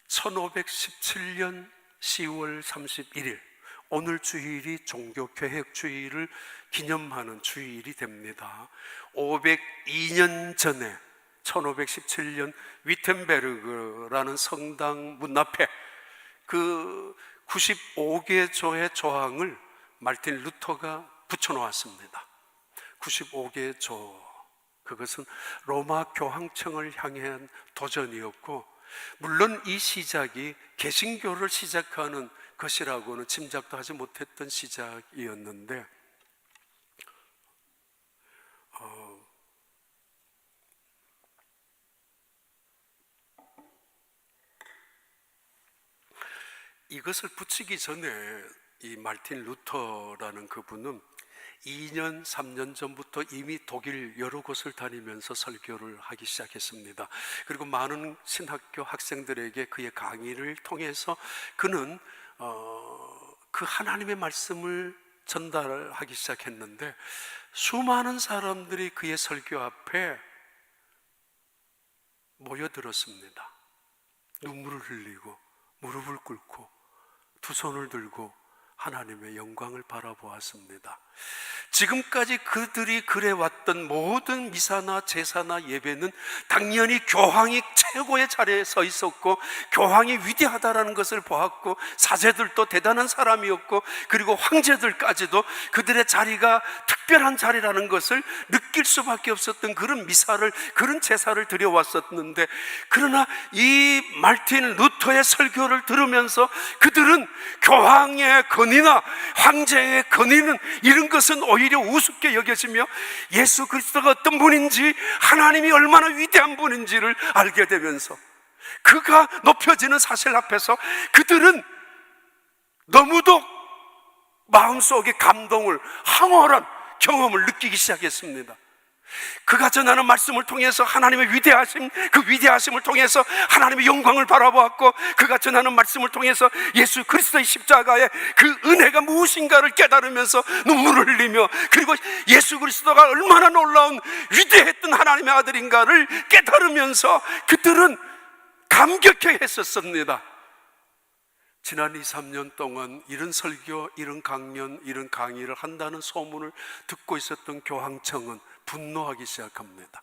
1517년 10월 31일, 오늘 주일이 종교개혁주의를 기념하는 주일이 됩니다. 502년 전에 1517년 위텐베르그라는 성당 문 앞에 그 95개 조의 조항을 마르틴 루터가 붙여놓았습니다. 95개 조, 그것은 로마 교황청을 향한 도전이었고, 물론 이 시작이 개신교를 시작하는 것이라고는 짐작도 하지 못했던 시작이었는데, 이것을 붙이기 전에 이 마르틴 루터라는 그분은 2년, 3년 전부터 이미 독일 여러 곳을 다니면서 설교를 하기 시작했습니다. 그리고 많은 신학교 학생들에게 그의 강의를 통해서 그는 그 하나님의 말씀을 전달하기 시작했는데, 수많은 사람들이 그의 설교 앞에 모여들었습니다. 눈물을 흘리고 무릎을 꿇고 두 손을 들고 하나님의 영광을 바라보았습니다. 지금까지 그들이 그래왔던 모든 미사나 제사나 예배는 당연히 교황이 최고의 자리에 서 있었고, 교황이 위대하다라는 것을 보았고, 사제들도 대단한 사람이었고, 그리고 황제들까지도 그들의 자리가 특별한 자리라는 것을 느낄 수밖에 없었던 그런 미사를, 그런 제사를 드려왔었는데, 그러나 이 마르틴 루터의 설교를 들으면서 그들은 교황의 권위나 황제의 권위는 이런 것은 오히려 우습게 여겨지며, 예수 그리스도가 어떤 분인지, 하나님이 얼마나 위대한 분인지를 알게 되면서 그가 높여지는 사실 앞에서 그들은 너무도 마음속에 감동을, 황홀한 경험을 느끼기 시작했습니다. 그가 전하는 말씀을 통해서 하나님의 위대하심, 그 위대하심을 통해서 하나님의 영광을 바라보았고, 그가 전하는 말씀을 통해서 예수 그리스도의 십자가의 그 은혜가 무엇인가를 깨달으면서 눈물을 흘리며, 그리고 예수 그리스도가 얼마나 놀라운 위대했던 하나님의 아들인가를 깨달으면서 그들은 감격해 했었습니다. 지난 2, 3년 동안 이런 설교, 이런 강연, 이런 강의를 한다는 소문을 듣고 있었던 교황청은 분노하기 시작합니다.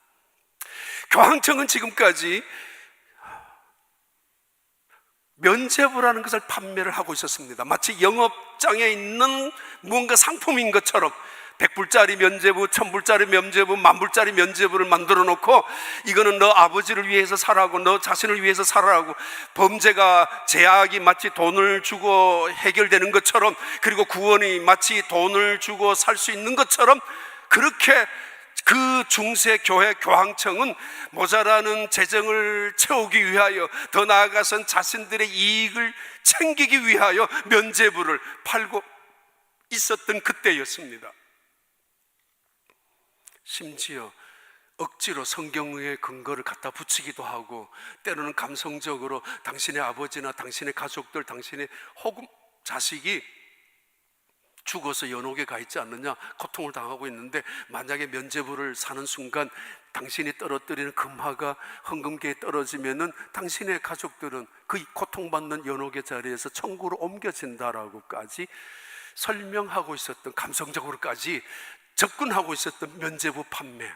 교황청은 지금까지 면죄부라는 것을 판매를 하고 있었습니다. 마치 영업장에 있는 무언가 상품인 것처럼 100불짜리 면죄부, 1000불짜리 면죄부, 10,000불짜리 면죄부를 만들어 놓고, 이거는 너 아버지를 위해서 살아라고, 너 자신을 위해서 살아라고, 범죄가, 제약이 마치 돈을 주고 해결되는 것처럼, 그리고 구원이 마치 돈을 주고 살 수 있는 것처럼, 그렇게 그 중세 교회 교황청은 모자라는 재정을 채우기 위하여, 더 나아가선 자신들의 이익을 챙기기 위하여 면죄부를 팔고 있었던 그때였습니다. 심지어 억지로 성경의 근거를 갖다 붙이기도 하고, 때로는 감성적으로 당신의 아버지나 당신의 가족들, 당신의 혹은 자식이 죽어서 연옥에 가 있지 않느냐, 고통을 당하고 있는데, 만약에 면죄부를 사는 순간 당신이 떨어뜨리는 금화가 헌금기에 떨어지면은 당신의 가족들은 그 고통받는 연옥의 자리에서 천국으로 옮겨진다라고까지 설명하고 있었던, 감성적으로까지 접근하고 있었던 면죄부 판매.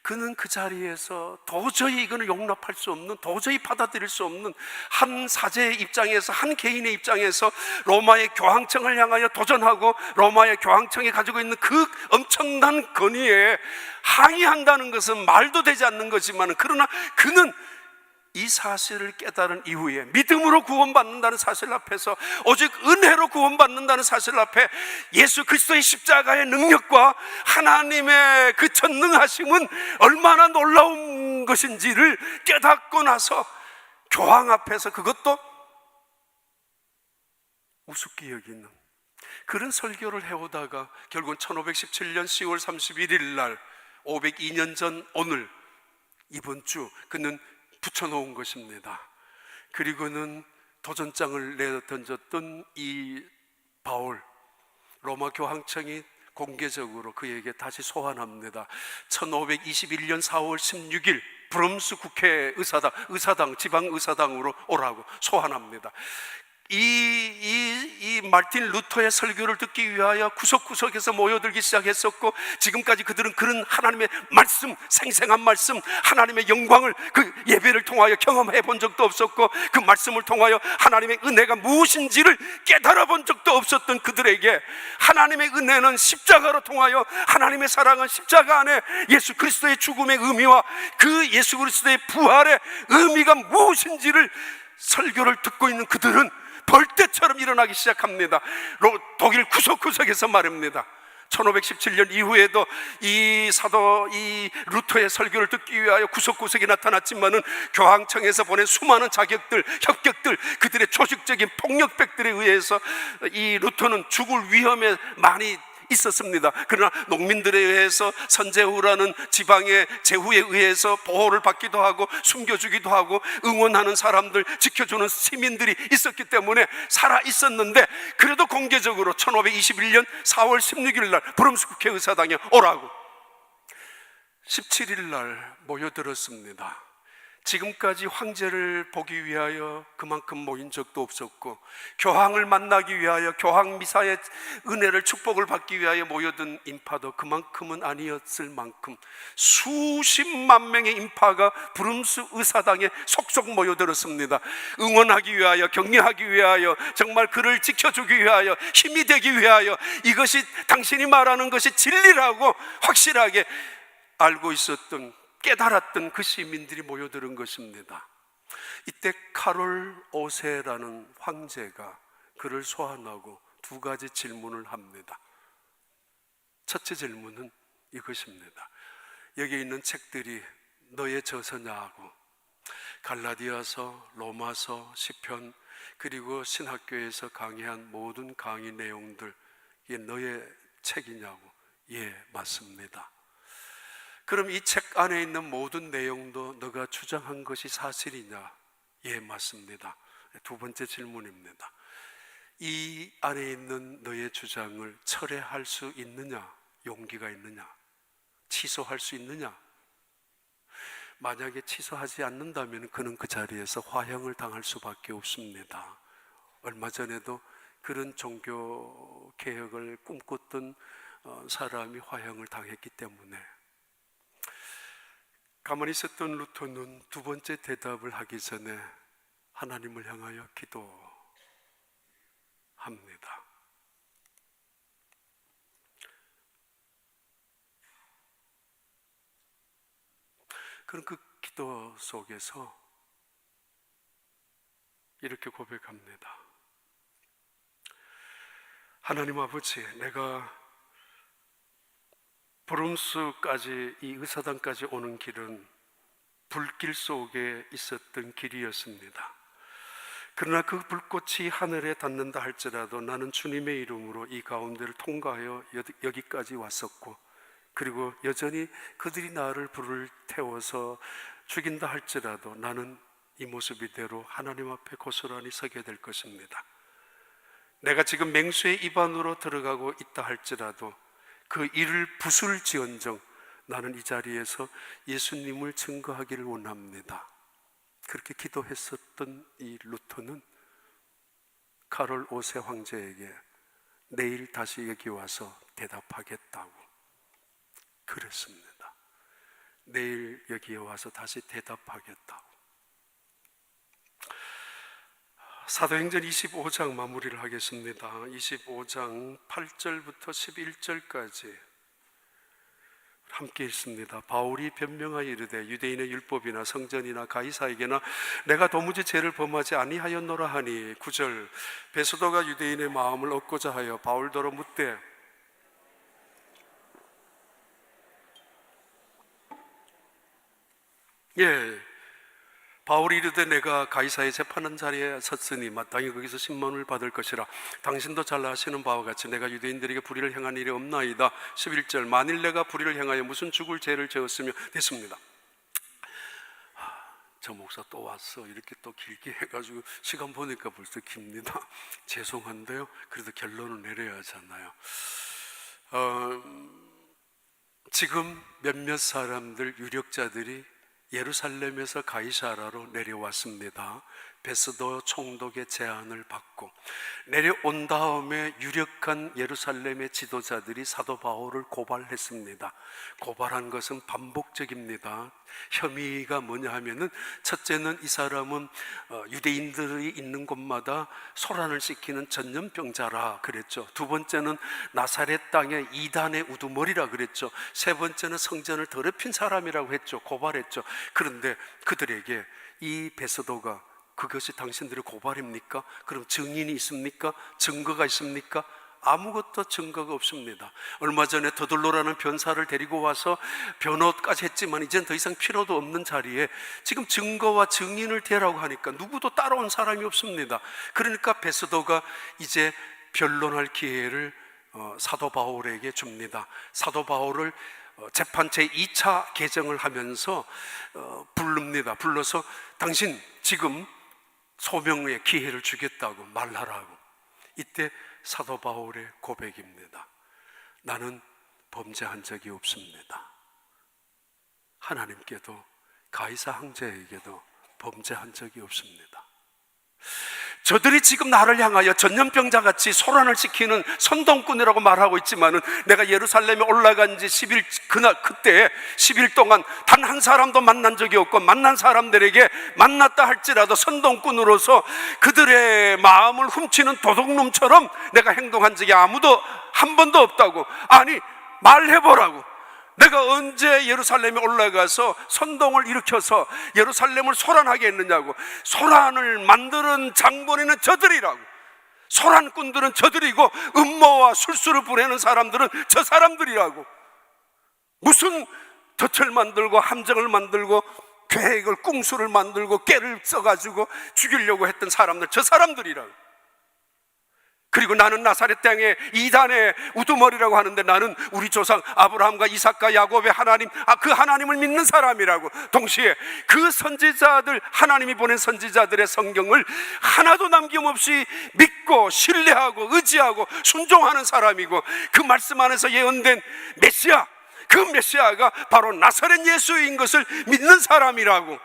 그는 그 자리에서 도저히 이거는 용납할 수 없는, 도저히 받아들일 수 없는, 한 사제의 입장에서, 한 개인의 입장에서 로마의 교황청을 향하여 도전하고, 로마의 교황청이 가지고 있는 그 엄청난 권위에 항의한다는 것은 말도 되지 않는 거지만, 그러나 그는 이 사실을 깨달은 이후에, 믿음으로 구원받는다는 사실 앞에서, 오직 은혜로 구원받는다는 사실 앞에 예수 그리스도의 십자가의 능력과 하나님의 그 전능하심은 얼마나 놀라운 것인지를 깨닫고 나서 교황 앞에서 그것도 우습게 여기는 그런 설교를 해오다가 결국은 1517년 10월 31일 날, 502년 전 오늘, 이번 주 그는 붙여놓은 것입니다. 그리고는 도전장을 내던졌던 이 바울, 로마 교황청이 공개적으로 그에게 다시 소환합니다. 1521년 4월 16일 브롬스 국회 의사당, 지방 의사당으로 오라고 소환합니다. 이 마르틴 루터의 설교를 듣기 위하여 구석구석에서 모여들기 시작했었고, 지금까지 그들은 그런 하나님의 말씀, 생생한 말씀, 하나님의 영광을 그 예배를 통하여 경험해 본 적도 없었고, 그 말씀을 통하여 하나님의 은혜가 무엇인지를 깨달아 본 적도 없었던 그들에게 하나님의 은혜는 십자가로 통하여, 하나님의 사랑은 십자가 안에 예수 그리스도의 죽음의 의미와 그 예수 그리스도의 부활의 의미가 무엇인지를 설교를 듣고 있는 그들은 벌떼처럼 일어나기 시작합니다. 독일 구석구석에서 말입니다. 1517년 이후에도 이 사도 이 루터의 설교를 듣기 위하여 구석구석에 나타났지만은 교황청에서 보낸 수많은 자격들, 협격들, 그들의 조직적인 폭력백들에 의해서 이 루터는 죽을 위험에 많이 있었습니다. 그러나 농민들에 의해서 선제후라는 지방의 제후에 의해서 보호를 받기도 하고 숨겨주기도 하고 응원하는 사람들, 지켜주는 시민들이 있었기 때문에 살아 있었는데, 그래도 공개적으로 1521년 4월 16일 날 브름스 국회의사당에 오라고 17일 날 모여들었습니다. 지금까지 황제를 보기 위하여 그만큼 모인 적도 없었고, 교황을 만나기 위하여 교황 미사의 은혜를 축복을 받기 위하여 모여든 인파도 그만큼은 아니었을 만큼 수십만 명의 인파가 브룸스 의사당에 속속 모여들었습니다. 응원하기 위하여, 격려하기 위하여, 정말 그를 지켜주기 위하여, 힘이 되기 위하여, 이것이 당신이 말하는 것이 진리라고 확실하게 알고 있었던, 깨달았던 그 시민들이 모여드는 것입니다. 이때 카롤 5세라는 황제가 그를 소환하고 두 가지 질문을 합니다. 첫째 질문은 이것입니다. 여기 있는 책들이 너의 저서냐고, 갈라디아서, 로마서, 시편, 그리고 신학교에서 강의한 모든 강의 내용들, 이게 너의 책이냐고. 예, 맞습니다. 그럼 이 책 안에 있는 모든 내용도 너가 주장한 것이 사실이냐? 예, 맞습니다. 두 번째 질문입니다. 이 안에 있는 너의 주장을 철회할 수 있느냐? 용기가 있느냐? 취소할 수 있느냐? 만약에 취소하지 않는다면 그는 그 자리에서 화형을 당할 수밖에 없습니다. 얼마 전에도 그런 종교 개혁을 꿈꿨던 사람이 화형을 당했기 때문에. 가만히 있었던 루터는 두 번째 대답을 하기 전에 하나님을 향하여 기도합니다. 그런 그 기도 속에서 이렇게 고백합니다. 하나님 아버지, 내가 브룸스까지, 이 의사당까지 오는 길은 불길 속에 있었던 길이었습니다. 그러나 그 불꽃이 하늘에 닿는다 할지라도 나는 주님의 이름으로 이 가운데를 통과하여 여기까지 왔었고, 그리고 여전히 그들이 나를 불을 태워서 죽인다 할지라도 나는 이 모습 이대로 하나님 앞에 고스란히 서게 될 것입니다. 내가 지금 맹수의 입안으로 들어가고 있다 할지라도 그 이를 부술지언정 나는 이 자리에서 예수님을 증거하기를 원합니다. 그렇게 기도했었던 이 루터는 카롤 5세 황제에게 내일 다시 여기 와서 대답하겠다고 그랬습니다. 내일 여기에 와서 다시 대답하겠다고. 사도행전 25장 마무리를 하겠습니다. 25장 8절부터 11절까지 함께 읽습니다. 바울이 변명하여 이르되 유대인의 율법이나 성전이나 가이사에게나 내가 도무지 죄를 범하지 아니하였노라 하니. 9절 베소도가 유대인의 마음을 얻고자 하여 바울더러 묻되 바울이 이르되 내가 가이사의 재판한 자리에 섰으니 마땅히 거기서 10만원을 받을 것이라. 당신도 잘 아시는 바와 같이 내가 유대인들에게 불의를 행한 일이 없나이다. 11절 만일 내가 불의를 행하여 무슨 죽을 죄를 지었으며 됐습니다. 저 목사 또 왔어. 이렇게 또 길게 해가지고 시간 보니까 벌써 깁니다. 죄송한데요, 그래도 결론을 내려야 하잖아요. 지금 몇몇 사람들, 유력자들이 예루살렘에서 가이사라로 내려왔습니다. 베스도 총독의 제안을 받고 내려온 다음에 유력한 예루살렘의 지도자들이 사도 바울을 고발했습니다. 고발한 것은 반복적입니다. 혐의가 뭐냐 하면은, 첫째는 이 사람은 유대인들이 있는 곳마다 소란을 시키는 전염병자라 그랬죠. 두 번째는 나사렛 땅의 이단의 우두머리라 그랬죠. 세 번째는 성전을 더럽힌 사람이라고 했죠. 고발했죠. 그런데 그들에게 이 베스도가 그것이 당신들의 고발입니까? 그럼 증인이 있습니까? 증거가 있습니까? 아무것도 증거가 없습니다. 얼마 전에 더들로라는 변사를 데리고 와서 변호까지 했지만 이젠 더 이상 필요도 없는 자리에 지금 증거와 증인을 대라고 하니까 누구도 따라온 사람이 없습니다. 그러니까 베스도가 이제 변론할 기회를 사도 바울에게 줍니다. 사도 바울을 재판 제2차 개정을 하면서 부릅니다. 불러서 당신 지금 소명의 기회를 주겠다고 말하라고. 이때 사도 바울의 고백입니다. 나는 범죄한 적이 없습니다. 하나님께도 가이사 황제에게도 범죄한 적이 없습니다. 저들이 지금 나를 향하여 전염병자같이 소란을 시키는 선동꾼이라고 말하고 있지만은 내가 예루살렘에 올라간 지 10일, 그때 10일 동안 단 한 사람도 만난 적이 없고, 만난 사람들에게 만났다 할지라도 선동꾼으로서 그들의 마음을 훔치는 도둑놈처럼 내가 행동한 적이 아무도 한 번도 없다고. 아니, 말해보라고. 내가 언제 예루살렘에 올라가서 선동을 일으켜서 예루살렘을 소란하게 했느냐고. 소란을 만드는 장본인은 저들이라고. 소란꾼들은 저들이고 음모와 술수를 부리는 사람들은 저 사람들이라고. 무슨 덫을 만들고 함정을 만들고 계획을, 꿍수를 만들고 깨를 써가지고 죽이려고 했던 사람들, 저 사람들이라고. 그리고 나는 나사렛 땅의 이단의 우두머리라고 하는데 나는 우리 조상 아브라함과 이삭과 야곱의 하나님, 그 하나님을 믿는 사람이라고. 동시에 그 선지자들, 하나님이 보낸 선지자들의 성경을 하나도 남김없이 믿고 신뢰하고 의지하고 순종하는 사람이고, 그 말씀 안에서 예언된 메시아, 그 메시아가 바로 나사렛 예수인 것을 믿는 사람이라고.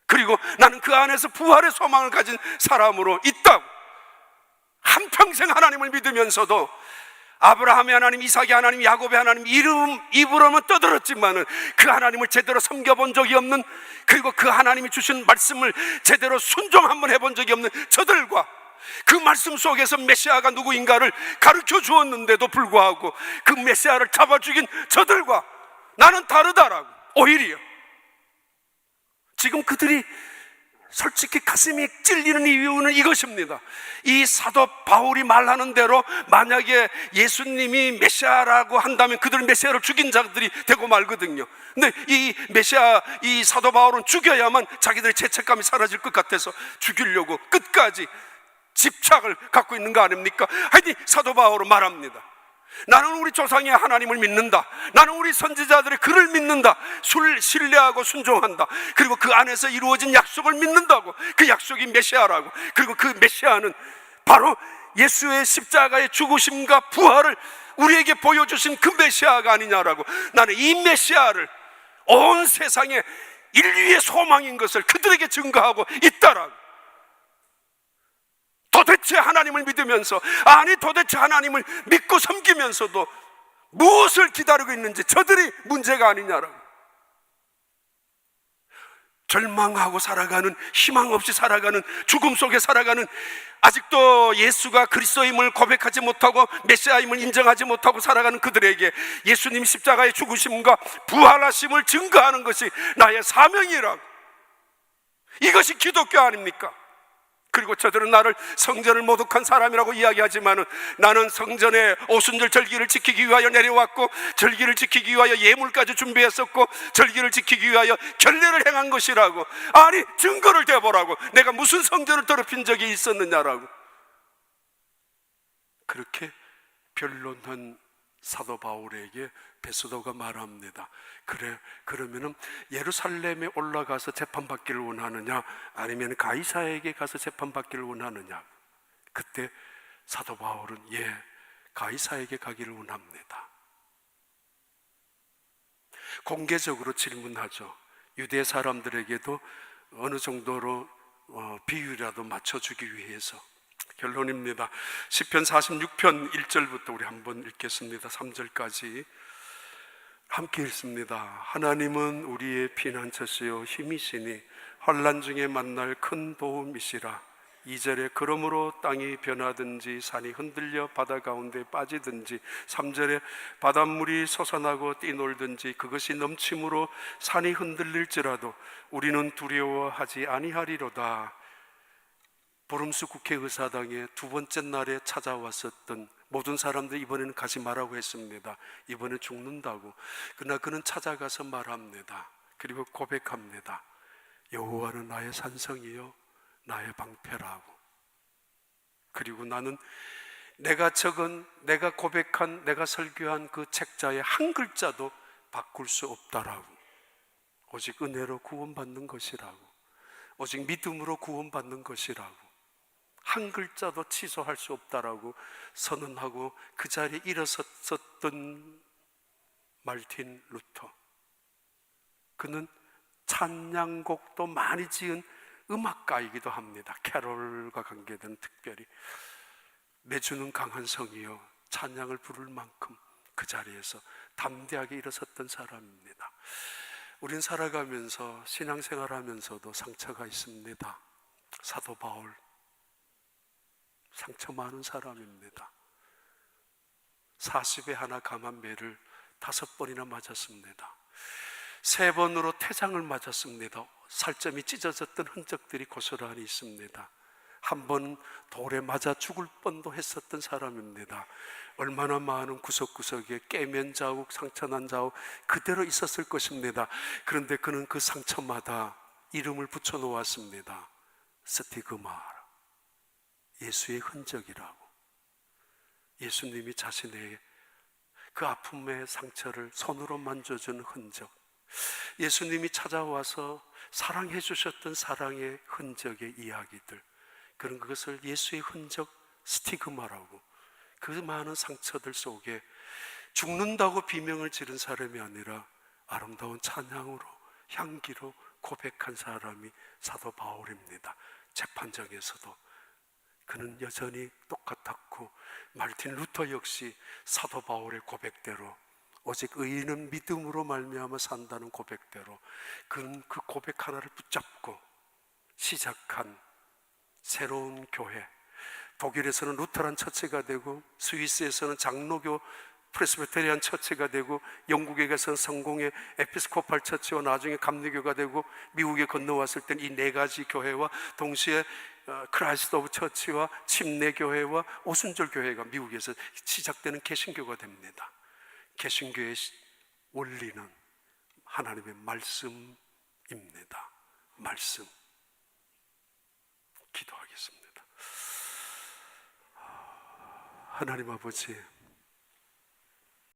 그리고 나는 그 안에서 부활의 소망을 가진 사람으로 있다고. 한평생 하나님을 믿으면서도 아브라함의 하나님, 이삭의 하나님, 야곱의 하나님 입으로는 떠들었지만은 그 하나님을 제대로 섬겨본 적이 없는, 그리고 그 하나님이 주신 말씀을 제대로 순종 한번 해본 적이 없는 저들과, 그 말씀 속에서 메시아가 누구인가를 가르쳐 주었는데도 불구하고 그 메시아를 잡아 죽인 저들과 나는 다르다라고. 오히려 지금 그들이 솔직히 가슴이 찔리는 이유는 이것입니다. 이 사도 바울이 말하는 대로 만약에 예수님이 메시아라고 한다면 그들은 메시아를 죽인 자들이 되고 말거든요. 근데 이 메시아, 이 사도 바울은 죽여야만 자기들의 죄책감이 사라질 것 같아서 죽이려고 끝까지 집착을 갖고 있는 거 아닙니까? 하여튼 사도 바울은 말합니다. 나는 우리 조상의 하나님을 믿는다. 나는 우리 선지자들의 글을 믿는다. 신뢰하고 순종한다. 그리고 그 안에서 이루어진 약속을 믿는다고. 그 약속이 메시아라고. 그리고 그 메시아는 바로 예수의 십자가의 죽으심과 부활을 우리에게 보여주신 그 메시아가 아니냐라고. 나는 이 메시아를 온 세상의 인류의 소망인 것을 그들에게 증거하고 있다라고. 도대체 하나님을 믿으면서, 아니 도대체 하나님을 믿고 섬기면서도 무엇을 기다리고 있는지 저들이 문제가 아니냐라고. 절망하고 살아가는, 희망 없이 살아가는, 죽음 속에 살아가는, 아직도 예수가 그리스도임을 고백하지 못하고 메시아임을 인정하지 못하고 살아가는 그들에게 예수님 십자가의 죽으심과 부활하심을 증거하는 것이 나의 사명이라고. 이것이 기독교 아닙니까? 그리고 저들은 나를 성전을 모독한 사람이라고 이야기하지만 나는 성전의 오순절 절기를 지키기 위하여 내려왔고, 절기를 지키기 위하여 예물까지 준비했었고, 절기를 지키기 위하여 결례를 행한 것이라고. 아니, 증거를 대보라고. 내가 무슨 성전을 더럽힌 적이 있었느냐라고. 그렇게 변론한 사도 바울에게 베스도가 말합니다. 그래, 그러면은 예루살렘에 올라가서 재판받기를 원하느냐, 아니면 가이사에게 가서 재판받기를 원하느냐. 그때 사도 바울은 가이사에게 가기를 원합니다. 공개적으로 질문하죠. 유대 사람들에게도 어느 정도로 비유라도 맞춰주기 위해서. 결론입니다. 시편 46편 1절부터 우리 한번 읽겠습니다. 3절까지 함께 읽습니다. 하나님은 우리의 피난처시요 힘이시니 환난 중에 만날 큰 도움이시라. 2절에 그러므로 땅이 변하든지 산이 흔들려 바다 가운데 빠지든지, 3절에 바닷물이 솟아나고 뛰놀든지 그것이 넘침으로 산이 흔들릴지라도 우리는 두려워하지 아니하리로다. 보름수 국회의사당에 두 번째 날에 찾아왔었던 모든 사람들이 이번에는 가지 말라고 했습니다. 이번에 죽는다고. 그러나 그는 찾아가서 말합니다. 그리고 고백합니다. 여호와는 나의 산성이요 나의 방패라고. 그리고 나는 내가 적은, 내가 고백한, 내가 설교한 그 책자의 한 글자도 바꿀 수 없다라고. 오직 은혜로 구원받는 것이라고. 오직 믿음으로 구원받는 것이라고. 한 글자도 취소할 수 없다라고 선언하고 그 자리에 일어섰던 말틴 루터. 그는 찬양곡도 많이 지은 음악가이기도 합니다. 캐롤과 관계된 특별히 내주는 강한 성이요 찬양을 부를 만큼 그 자리에서 담대하게 일어섰던 사람입니다. 우린 살아가면서 신앙생활하면서도 상처가 있습니다. 사도 바울 상처 많은 사람입니다. 40에 하나 감한 매를 5번이나 맞았습니다. 3번으로 태장을 맞았습니다. 살점이 찢어졌던 흔적들이 고스란히 있습니다. 한 번 돌에 맞아 죽을 뻔도 했었던 사람입니다. 얼마나 많은 구석구석에 깨면 자국, 상처난 자국 그대로 있었을 것입니다. 그런데 그는 그 상처마다 이름을 붙여놓았습니다. 스티그마, 예수의 흔적이라고. 예수님이 자신의 그 아픔의 상처를 손으로 만져준 흔적, 예수님이 찾아와서 사랑해 주셨던 사랑의 흔적의 이야기들, 그런 것을 예수의 흔적, 스티그마라고. 그 많은 상처들 속에 죽는다고 비명을 지른 사람이 아니라 아름다운 찬양으로, 향기로 고백한 사람이 사도 바울입니다. 재판정에서도 그는 여전히 똑같았고, 말틴 루터 역시 사도 바울의 고백대로 오직 의인은 믿음으로 말미암아 산다는 고백대로 그는 그 고백 하나를 붙잡고 시작한 새로운 교회, 독일에서는 루터란 처치가 되고 스위스에서는 장로교 프레스비테리안 처치가 되고 영국에 가서는 성공의 에피스코팔 처치와 나중에 감리교가 되고 미국에 건너왔을 땐 이 4가지 교회와 동시에 크라이스트 오브 처치와 침례교회와 오순절 교회가 미국에서 시작되는 개신교가 됩니다. 개신교의 원리는 하나님의 말씀입니다. 말씀. 기도하겠습니다. 하나님 아버지,